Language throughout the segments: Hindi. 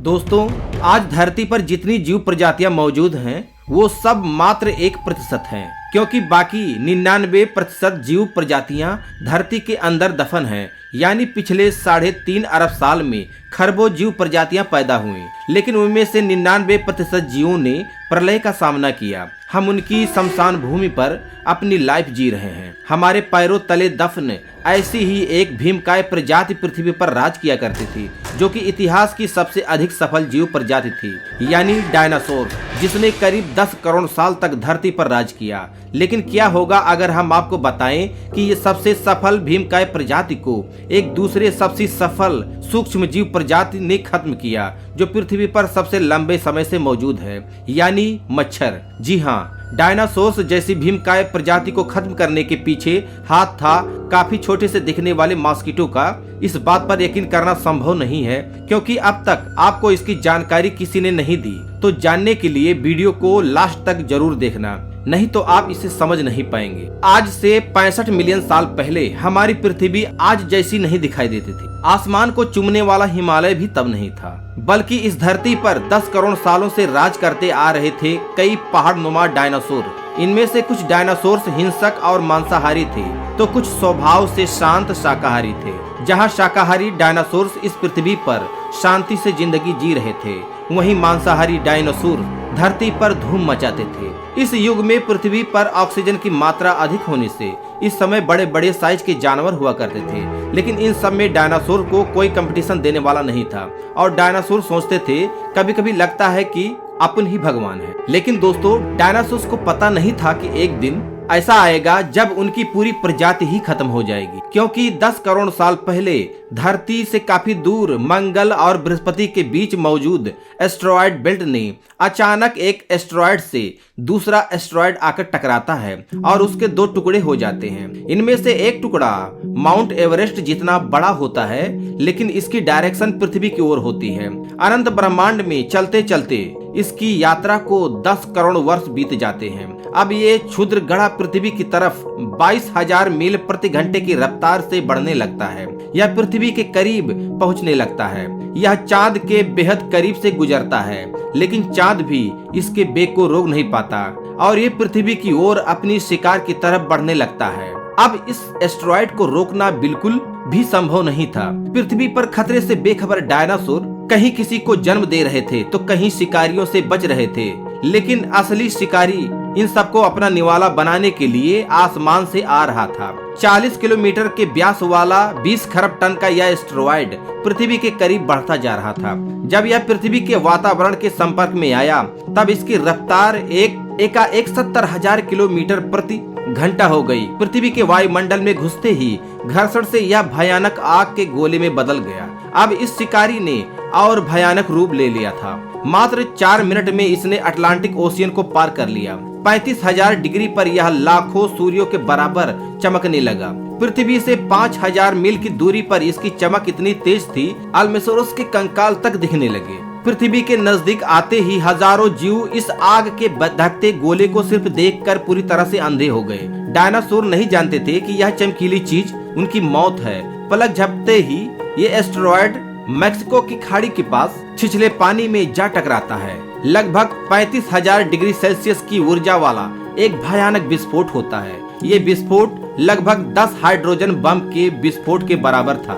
दोस्तों, आज धरती पर जितनी जीव प्रजातियां मौजूद हैं वो सब मात्र 1% हैं, क्योंकि बाकी 99% जीव प्रजातियां धरती के अंदर दफन हैं। यानी पिछले 3.5 अरब साल में खरबों जीव प्रजातियां पैदा हुई, लेकिन उनमें से 99% जीवों ने प्रलय का सामना किया। हम उनकी शमशान भूमि पर अपनी लाइफ जी रहे हैं। हमारे पैरों तले दफन ऐसी ही एक भीमकाय प्रजाति पृथ्वी पर राज किया करती थी, जो कि इतिहास की सबसे अधिक सफल जीव प्रजाति थी, यानी डायनासोर, जिसने करीब 10 करोड़ साल तक धरती पर राज किया। लेकिन क्या होगा अगर हम आपको बताएं कि ये सबसे सफल भीमकाय प्रजाति को एक दूसरे सबसे सफल सूक्ष्म जीव प्रजाति ने खत्म किया, जो पृथ्वी पर सबसे लंबे समय से मौजूद है, यानी मच्छर। जी हाँ, डायनासोर्स जैसी भीमकाय प्रजाति को खत्म करने के पीछे हाथ था काफी छोटे से दिखने वाले मॉस्किटो का। इस बात पर यकीन करना संभव नहीं है, क्योंकि अब तक आपको इसकी जानकारी किसी ने नहीं दी। तो जानने के लिए वीडियो को लास्ट तक जरूर देखना, नहीं तो आप इसे समझ नहीं पाएंगे। आज से 65 मिलियन साल पहले हमारी पृथ्वी आज जैसी नहीं दिखाई देती थी। आसमान को चूमने वाला हिमालय भी तब नहीं था, बल्कि इस धरती पर 10 करोड़ सालों से राज करते आ रहे थे कई पहाड़नुमा डायनासोर। इनमें से कुछ डायनासोर्स हिंसक और मांसाहारी थे, तो कुछ स्वभाव से शांत शाकाहारी थे। जहां शाकाहारी डायनासोर्स इस पृथ्वी पर शांति से जिंदगी जी रहे थे, वहीं मांसाहारी डायनासोर धरती पर धूम मचाते थे। इस युग में पृथ्वी पर ऑक्सीजन की मात्रा अधिक होने से इस समय बड़े बड़े साइज के जानवर हुआ करते थे, लेकिन इन सब में डायनासोर को कोई कंपटीशन देने वाला नहीं था। और डायनासोर सोचते थे, कभी कभी लगता है कि अपन ही भगवान है। लेकिन दोस्तों, डायनासोर को पता नहीं था कि एक दिन ऐसा आएगा जब उनकी पूरी प्रजाति ही खत्म हो जाएगी, क्योंकि 10 करोड़ साल पहले धरती से काफी दूर मंगल और बृहस्पति के बीच मौजूद एस्टेरॉयड बेल्ट ने अचानक एक एस्टेरॉयड से दूसरा एस्टेरॉयड आकर टकराता है और उसके 2 टुकड़े हो जाते हैं। इनमें से एक टुकड़ा माउंट एवरेस्ट जितना बड़ा होता है, लेकिन इसकी डायरेक्शन पृथ्वी की ओर होती है। अनंत ब्रह्मांड में चलते चलते इसकी यात्रा को 10 करोड़ वर्ष बीत जाते हैं। अब ये क्षुद्र गड़ा पृथ्वी की तरफ 22,000 मील प्रति घंटे की रफ्तार से बढ़ने लगता है। यह पृथ्वी के करीब पहुंचने लगता है। यह चांद के बेहद करीब से गुजरता है, लेकिन चांद भी इसके बेग को रोक नहीं पाता और ये पृथ्वी की ओर अपनी शिकार की तरफ बढ़ने लगता है। अब इस एस्टेरॉयड को रोकना बिल्कुल भी संभव नहीं था। पृथ्वी पर खतरे से बेखबर डायनासोर कहीं किसी को जन्म दे रहे थे, तो कहीं शिकारियों से बच रहे थे। लेकिन असली शिकारी इन सबको अपना निवाला बनाने के लिए आसमान से आ रहा था। 40 किलोमीटर के व्यास वाला 20 खरब टन का यह एस्टेरॉयड पृथ्वी के करीब बढ़ता जा रहा था। जब यह पृथ्वी के वातावरण के संपर्क में आया, तब इसकी रफ्तार एकाएक 70,000 किलोमीटर प्रति घंटा हो गई। पृथ्वी के वायुमंडल में घुसते ही घर्षण से यह भयानक आग के गोले में बदल गया। अब इस शिकारी ने और भयानक रूप ले लिया था। मात्र 4 मिनट में इसने अटलांटिक ओशियन को पार कर लिया। 35,000 डिग्री पर यह लाखों सूर्यों के बराबर चमकने लगा। पृथ्वी से 5,000 मील की दूरी पर इसकी चमक इतनी तेज थी, अल्मेसोरस के कंकाल तक दिखने लगे। पृथ्वी के नजदीक आते ही हजारों जीव इस आग के धकते गोले को सिर्फ देखकर पूरी तरह से अंधे हो गए। डायनासोर नहीं जानते थे कि यह चमकीली चीज उनकी मौत है। पलक झपकते ही ये एस्टेरॉयड मैक्सिको की खाड़ी के पास छिछले पानी में जा टकराता है। लगभग 35,000 डिग्री सेल्सियस की ऊर्जा वाला एक भयानक विस्फोट होता है। ये विस्फोट लगभग 10 हाइड्रोजन बम के विस्फोट के बराबर था।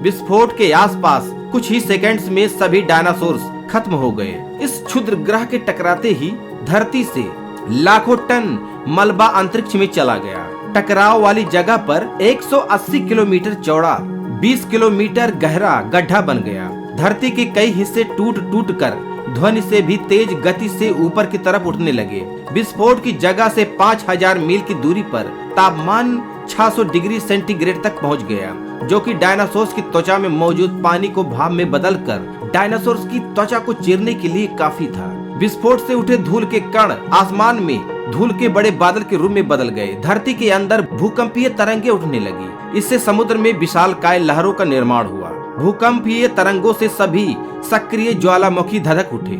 विस्फोट के आसपास कुछ ही सेकंड्स में सभी डायनासोर्स खत्म हो गए। इस क्षुद्र ग्रह के टकराते ही धरती से लाखों टन मलबा अंतरिक्ष में चला गया। टकराव वाली जगह पर 180 किलोमीटर चौड़ा 20 किलोमीटर गहरा गड्ढा बन गया। धरती के कई हिस्से टूट टूट कर ध्वनि से भी तेज गति से ऊपर की तरफ उठने लगे। विस्फोट की जगह से 5,000 मील की दूरी पर तापमान 600 डिग्री सेंटीग्रेड तक पहुंच गया, जो कि डायनासोर्स की त्वचा में मौजूद पानी को भाप में बदलकर डायनासोर्स की त्वचा को चीरने के लिए काफी था। विस्फोट से उठे धूल के कण आसमान में धूल के बड़े बादल के रूप में बदल गए। धरती के अंदर भूकंपीय तरंगे उठने लगी। इससे समुद्र में विशालकाय लहरों का निर्माण हुआ। भूकंपीय तरंगों से सभी सक्रिय ज्वालामुखी धधक उठे।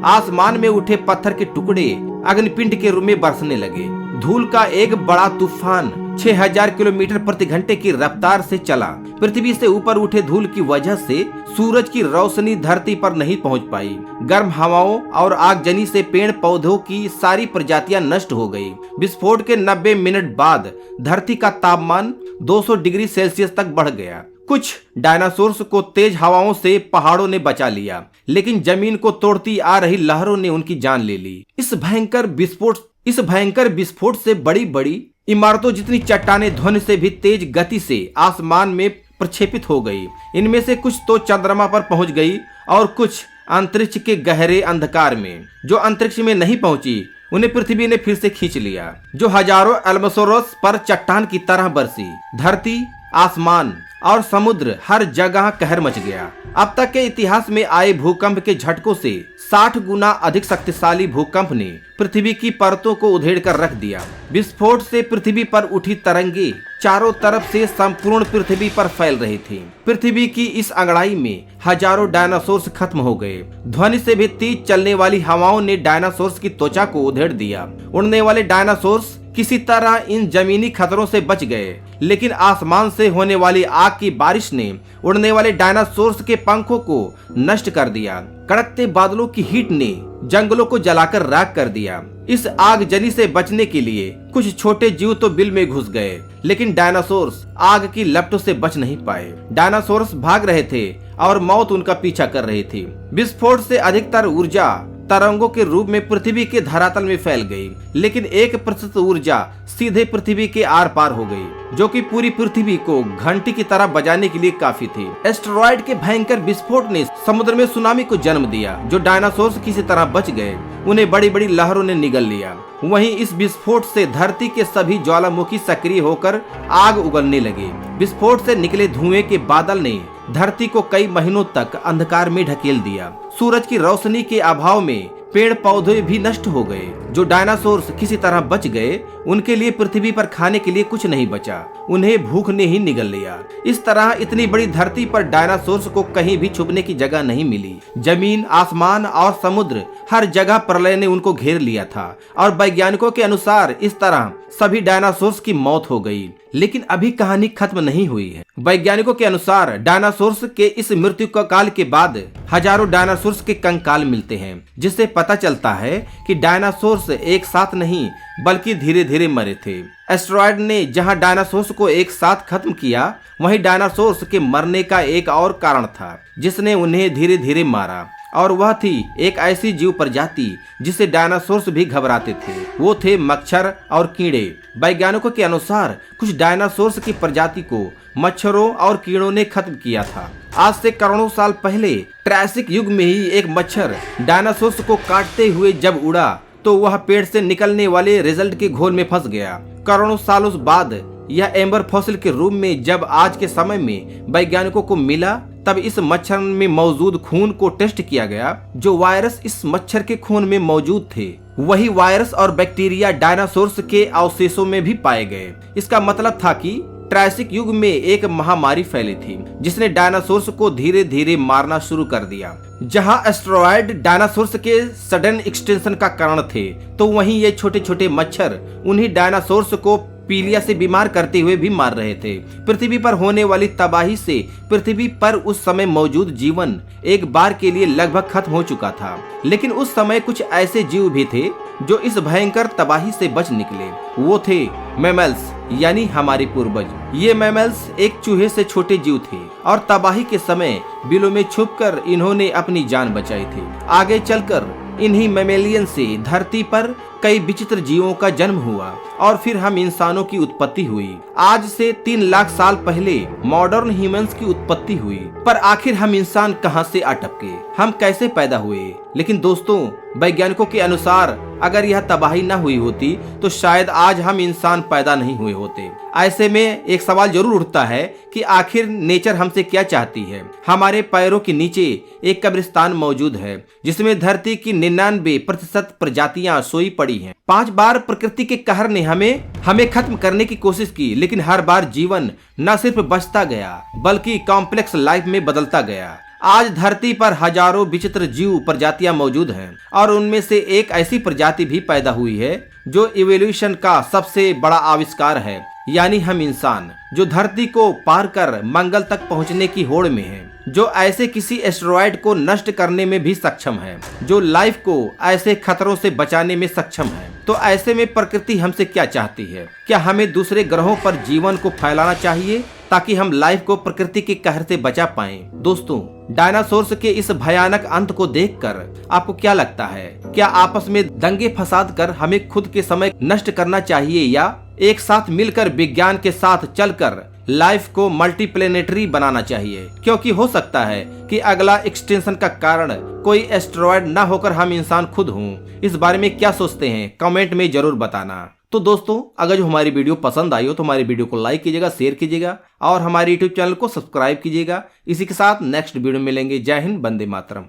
आसमान में उठे पत्थर के टुकड़े अग्निपिंड के रूप में बरसने लगे। धूल का एक बड़ा तूफान 6000 किलोमीटर प्रति घंटे की रफ्तार से चला। पृथ्वी से ऊपर उठे धूल की वजह से सूरज की रोशनी धरती पर नहीं पहुंच पाई। गर्म हवाओं और आगजनी से पेड़ पौधों की सारी प्रजातियां नष्ट हो गई। विस्फोट के 90 मिनट बाद धरती का तापमान 200 डिग्री सेल्सियस तक बढ़ गया। कुछ डायनासोर्स को तेज हवाओं से पहाड़ों ने बचा लिया, लेकिन जमीन को तोड़ती आ रही लहरों ने उनकी जान ले ली। इस भयंकर विस्फोट से बड़ी बड़ी इमारतों जितनी चट्टानें ध्वनि से भी तेज गति से आसमान में प्रक्षेपित हो गई। इनमें से कुछ तो चंद्रमा पर पहुंच गई और कुछ अंतरिक्ष के गहरे अंधकार में। जो अंतरिक्ष में नहीं पहुंची उन्हें पृथ्वी ने फिर से खींच लिया, जो हजारों एल्मोसोरस पर चट्टान की तरह बरसी। धरती, आसमान और समुद्र हर जगह कहर मच गया। अब तक के इतिहास में आए भूकंप के झटकों से 60 गुना अधिक शक्तिशाली भूकंप ने पृथ्वी की परतों को उधेड़ कर रख दिया। विस्फोट से पृथ्वी पर उठी तरंगे चारों तरफ से संपूर्ण पृथ्वी पर फैल रही थी। पृथ्वी की इस अंगड़ाई में हजारों डायनासोर्स खत्म हो गए। ध्वनि से भी तेज चलने वाली हवाओं ने डायनासोर्स की त्वचा को उधेड़ दिया। उड़ने वाले डायनासोर्स किसी तरह इन जमीनी खतरों से बच गए, लेकिन आसमान से होने वाली आग की बारिश ने उड़ने वाले डायनासोर्स के पंखों को नष्ट कर दिया। कड़कते बादलों की हीट ने जंगलों को जलाकर राख कर दिया। इस आगजनी से बचने के लिए कुछ छोटे जीव तो बिल में घुस गए, लेकिन डायनासोर्स आग की लपटों से बच नहीं पाए। डायनासोर्स भाग रहे थे और मौत उनका पीछा कर रही थी। विस्फोट से अधिकतर ऊर्जा तरंगों के रूप में पृथ्वी के धरातल में फैल गई, लेकिन 1% ऊर्जा सीधे पृथ्वी के आर पार हो गई, जो कि पूरी पृथ्वी को घंटी की तरह बजाने के लिए काफी थी। एस्टेरॉयड के भयंकर विस्फोट ने समुद्र में सुनामी को जन्म दिया। जो डायनासोर्स किसी तरह बच गए उन्हें बड़ी बड़ी लहरों ने निगल लिया। वहीं इस विस्फोट से धरती के सभी ज्वालामुखी सक्रिय होकर आग उगलने लगे। विस्फोट से निकले धुएं के बादल ने धरती को कई महीनों तक अंधकार में ढकेल दिया। सूरज की रोशनी के अभाव में पेड़ पौधे भी नष्ट हो गए। जो डायनासोर्स किसी तरह बच गए उनके लिए पृथ्वी पर खाने के लिए कुछ नहीं बचा, उन्हें भूख ने ही निगल लिया। इस तरह इतनी बड़ी धरती पर डायनासोर्स को कहीं भी छुपने की जगह नहीं मिली। जमीन, आसमान और समुद्र हर जगह प्रलय ने उनको घेर लिया था और वैज्ञानिकों के अनुसार इस तरह सभी डायनासोर्स की मौत हो गई। लेकिन अभी कहानी खत्म नहीं हुई है। वैज्ञानिकों के अनुसार डायनासोर्स के इस मृत्यु का काल के बाद हजारों डायनासोर्स के कंकाल मिलते हैं, जिससे पता चलता है कि डायनासोर्स एक साथ नहीं बल्कि धीरे धीरे मरे थे। एस्टेरॉयड ने जहां डायनासोर्स को एक साथ खत्म किया, वहीं डायनासोर्स के मरने का एक और कारण था जिसने उन्हें धीरे धीरे मारा, और वह थी एक ऐसी जीव प्रजाति जिसे डायनासोर्स भी घबराते थे। वो थे मच्छर और कीड़े। वैज्ञानिकों के अनुसार कुछ डायनासोर्स की प्रजाति को मच्छरों और कीड़ों ने खत्म किया था। आज से करोड़ों साल पहले ट्रायसिक युग में ही एक मच्छर डायनासोर्स को काटते हुए जब उड़ा तो वह पेड़ से निकलने वाले रिजल्ट के घोल में फंस गया। करोड़ों सालों बाद यह एम्बर फॉसिल के रूप में जब आज के समय में वैज्ञानिकों को मिला, तब इस मच्छर में मौजूद खून को टेस्ट किया गया। जो वायरस इस मच्छर के खून में मौजूद थे, वही वायरस और बैक्टीरिया डायनासोर्स के अवशेषों में भी पाए गए। इसका मतलब था कि ट्रायसिक युग में एक महामारी फैली थी जिसने डायनासोर्स को धीरे धीरे मारना शुरू कर दिया। जहां एस्टेरॉयड डायनासोर्स के सडन एक्सटेंशन का कारण थे, तो वहीं ये छोटे छोटे मच्छर उन्हीं डायनासोर्स को पीलिया से बीमार करते हुए भी मार रहे थे। पृथ्वी पर होने वाली तबाही से पृथ्वी पर उस समय मौजूद जीवन एक बार के लिए लगभग खत्म हो चुका था। लेकिन उस समय कुछ ऐसे जीव भी थे जो इस भयंकर तबाही से बच निकले। वो थे मैमल्स, यानी हमारे पूर्वज। ये मैमल्स एक चूहे से छोटे जीव थे और तबाही के समय बिलों में छुपकर इन्होंने अपनी जान बचाई थी। आगे चलकर इन्हीं मैमेलियन से धरती पर कई विचित्र जीवों का जन्म हुआ और फिर हम इंसानों की उत्पत्ति हुई। आज से 3 लाख साल पहले मॉडर्न ह्यूमंस की उत्पत्ति हुई। पर आखिर हम इंसान कहां से अटके, हम कैसे पैदा हुए? लेकिन दोस्तों, वैज्ञानिकों के अनुसार अगर यह तबाही न हुई होती तो शायद आज हम इंसान पैदा नहीं हुए होते। ऐसे में एक सवाल जरूर उठता है कि आखिर नेचर हमसे क्या चाहती है। हमारे पैरों के नीचे एक कब्रिस्तान मौजूद है जिसमें धरती की 99% प्रजातियां सोई पड़ी हैं। 5 बार प्रकृति के कहर ने हमें खत्म करने की कोशिश की, लेकिन हर बार जीवन न सिर्फ बचता गया बल्कि कॉम्प्लेक्स लाइफ में बदलता गया। आज धरती पर हजारों विचित्र जीव प्रजातियां मौजूद हैं और उनमें से एक ऐसी प्रजाति भी पैदा हुई है जो इवोल्यूशन का सबसे बड़ा आविष्कार है, यानी हम इंसान, जो धरती को पार कर मंगल तक पहुंचने की होड़ में है, जो ऐसे किसी एस्टेरॉयड को नष्ट करने में भी सक्षम है, जो लाइफ को ऐसे खतरों से बचाने में सक्षम है। तो ऐसे में प्रकृति हमसे क्या चाहती है? क्या हमें दूसरे ग्रहों पर जीवन को फैलाना चाहिए ताकि हम लाइफ को प्रकृति के कहर से बचा पाएं? दोस्तों, डायनासोर्स के इस भयानक अंत को देखकर आपको क्या लगता है? क्या आपस में दंगे फसाद कर हमें खुद के समय नष्ट करना चाहिए या एक साथ मिलकर विज्ञान के साथ चलकर लाइफ को मल्टीप्लेनेटरी बनाना चाहिए? क्योंकि हो सकता है कि अगला एक्सटेंशन का कारण कोई एस्टेरॉयड न होकर हम इंसान खुद हों। इस बारे में क्या सोचते हैं? कमेंट में जरूर बताना। तो दोस्तों, अगर जो हमारी वीडियो पसंद आई हो तो हमारी वीडियो को लाइक कीजिएगा, शेयर कीजिएगा और हमारे यूट्यूब चैनल को सब्सक्राइब कीजिएगा। इसी के साथ नेक्स्ट वीडियो में मिलेंगे। जय हिंद, वंदे मातरम।